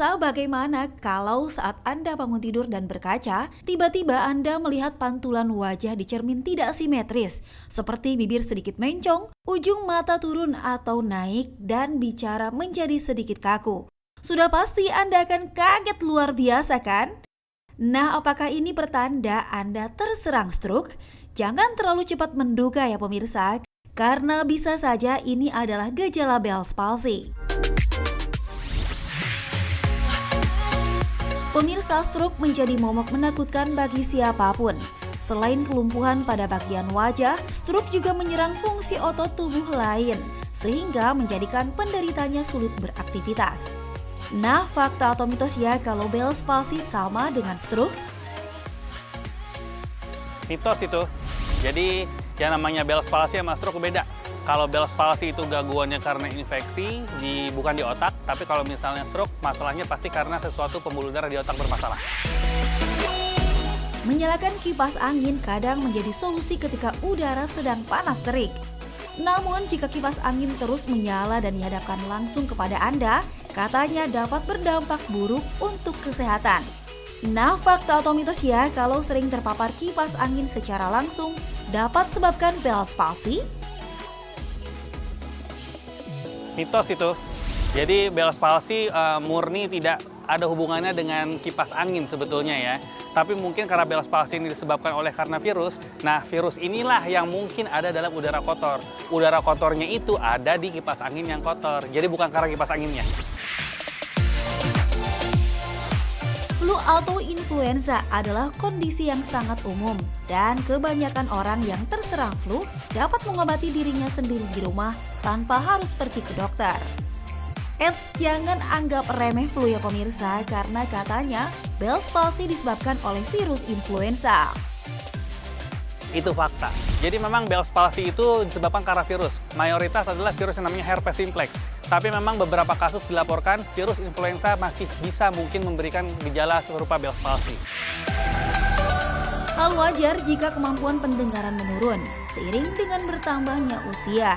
Pemirsa, bagaimana kalau saat Anda bangun tidur dan berkaca, tiba-tiba Anda melihat pantulan wajah di cermin tidak simetris, seperti bibir sedikit mencong, ujung mata turun atau naik, dan bicara menjadi sedikit kaku. Sudah pasti Anda akan kaget luar biasa kan? Nah, apakah ini pertanda Anda terserang stroke? Jangan terlalu cepat menduga ya pemirsa, karena bisa saja ini adalah gejala Bell's palsy. Pemirsa, stroke menjadi momok menakutkan bagi siapapun. Selain kelumpuhan pada bagian wajah, stroke juga menyerang fungsi otot tubuh lain, sehingga menjadikan penderitanya sulit beraktivitas. Nah, fakta atau mitos ya kalau Bell's palsy sama dengan stroke? Mitos itu. Jadi yang namanya Bell's palsy sama stroke beda. Kalau Bell's palsy itu gangguannya karena infeksi, bukan di otak. Tapi kalau misalnya stroke, masalahnya pasti karena sesuatu pembuluh darah di otak bermasalah. Menyalakan kipas angin kadang menjadi solusi ketika udara sedang panas terik. Namun jika kipas angin terus menyala dan dihadapkan langsung kepada Anda, katanya dapat berdampak buruk untuk kesehatan. Nah, fakta atau mitos ya kalau sering terpapar kipas angin secara langsung dapat sebabkan Bell's palsy? Mitos itu. Jadi Bell's palsy murni tidak ada hubungannya dengan kipas angin sebetulnya ya. Tapi mungkin karena Bell's palsy ini disebabkan karena virus, nah virus inilah yang mungkin ada dalam udara kotor. Udara kotornya itu ada di kipas angin yang kotor. Jadi bukan karena kipas anginnya. Flu atau influenza adalah kondisi yang sangat umum dan kebanyakan orang yang terserang flu dapat mengobati dirinya sendiri di rumah tanpa harus pergi ke dokter. Eits, jangan anggap remeh flu ya pemirsa, karena katanya Bell's palsy disebabkan oleh virus influenza. Itu fakta. Jadi memang Bell's palsy itu disebabkan karena virus. Mayoritas adalah virus yang namanya herpes simplex. Tapi memang beberapa kasus dilaporkan virus influenza masih bisa mungkin memberikan gejala serupa Bell's palsy. Hal wajar jika kemampuan pendengaran menurun seiring dengan bertambahnya usia.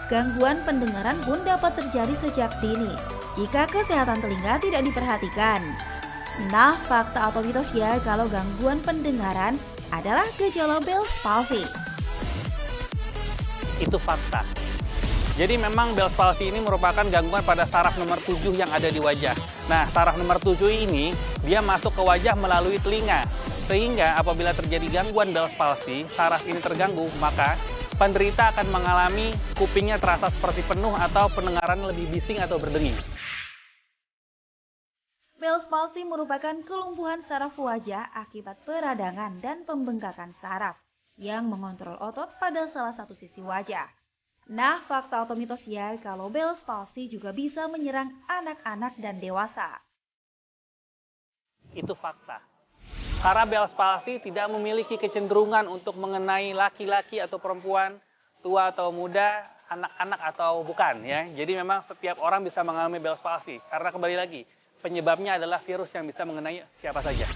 Gangguan pendengaran pun dapat terjadi sejak dini jika kesehatan telinga tidak diperhatikan. Nah, fakta atau mitos ya kalau gangguan pendengaran adalah gejala Bell's palsy. Itu fakta. Jadi memang Bell's palsy ini merupakan gangguan pada saraf nomor 7 yang ada di wajah. Nah, saraf nomor 7 ini dia masuk ke wajah melalui telinga. Sehingga apabila terjadi gangguan Bell's palsy, saraf ini terganggu, maka penderita akan mengalami kupingnya terasa seperti penuh atau pendengaran lebih bising atau berdenging. Bell's palsy merupakan kelumpuhan saraf wajah akibat peradangan dan pembengkakan saraf yang mengontrol otot pada salah satu sisi wajah. Nah, fakta atau mitos ya kalau Bell's palsy juga bisa menyerang anak-anak dan dewasa. Itu fakta. Karena Bell's palsy tidak memiliki kecenderungan untuk mengenai laki-laki atau perempuan, tua atau muda, anak-anak atau bukan ya. Jadi memang setiap orang bisa mengalami Bell's palsy. Karena kembali lagi, penyebabnya adalah virus yang bisa mengenai siapa saja.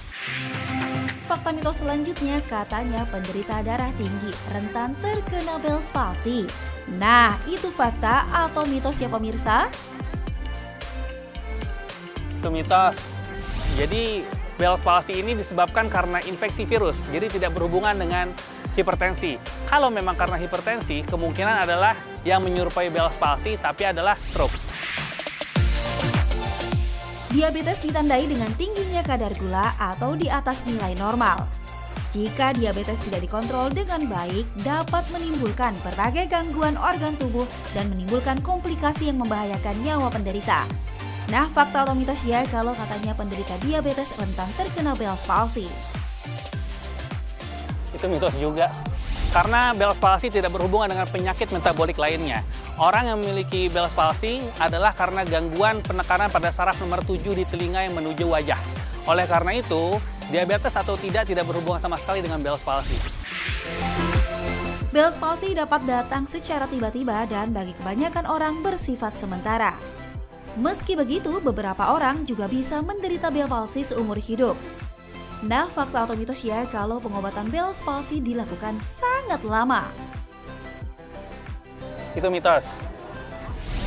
Fakta mitos selanjutnya katanya penderita darah tinggi rentan terkena Bell's palsy. Nah, itu fakta atau mitos ya pemirsa? Itu mitos. Jadi Bell's palsy ini disebabkan karena infeksi virus, jadi tidak berhubungan dengan hipertensi. Kalau memang karena hipertensi, kemungkinan adalah yang menyerupai Bell's palsy tapi adalah stroke. Diabetes ditandai dengan tingginya kadar gula atau di atas nilai normal. Jika diabetes tidak dikontrol dengan baik, dapat menimbulkan berbagai gangguan organ tubuh dan menimbulkan komplikasi yang membahayakan nyawa penderita. Nah, fakta atau mitos ya kalau katanya penderita diabetes rentan terkena Bell's palsy? Itu mitos juga. Karena Bell's palsy tidak berhubungan dengan penyakit metabolik lainnya. Orang yang memiliki Bell's palsy adalah karena gangguan penekanan pada saraf nomor 7 di telinga yang menuju wajah. Oleh karena itu, diabetes atau tidak berhubungan sama sekali dengan Bell's palsy. Bell's palsy dapat datang secara tiba-tiba dan bagi kebanyakan orang bersifat sementara. Meski begitu, beberapa orang juga bisa menderita Bell's palsy seumur hidup. Nah, fakta atau mitos ya kalau pengobatan Bell's palsy dilakukan sangat lama? Itu mitos.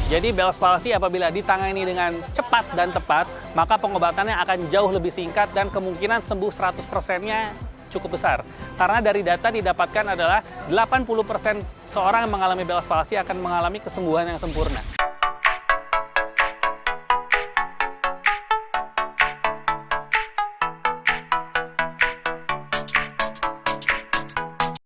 Jadi Bell's palsy apabila ditangani dengan cepat dan tepat, maka pengobatannya akan jauh lebih singkat dan kemungkinan sembuh 100%-nya cukup besar. Karena dari data didapatkan adalah 80% seorang yang mengalami Bell's palsy akan mengalami kesembuhan yang sempurna.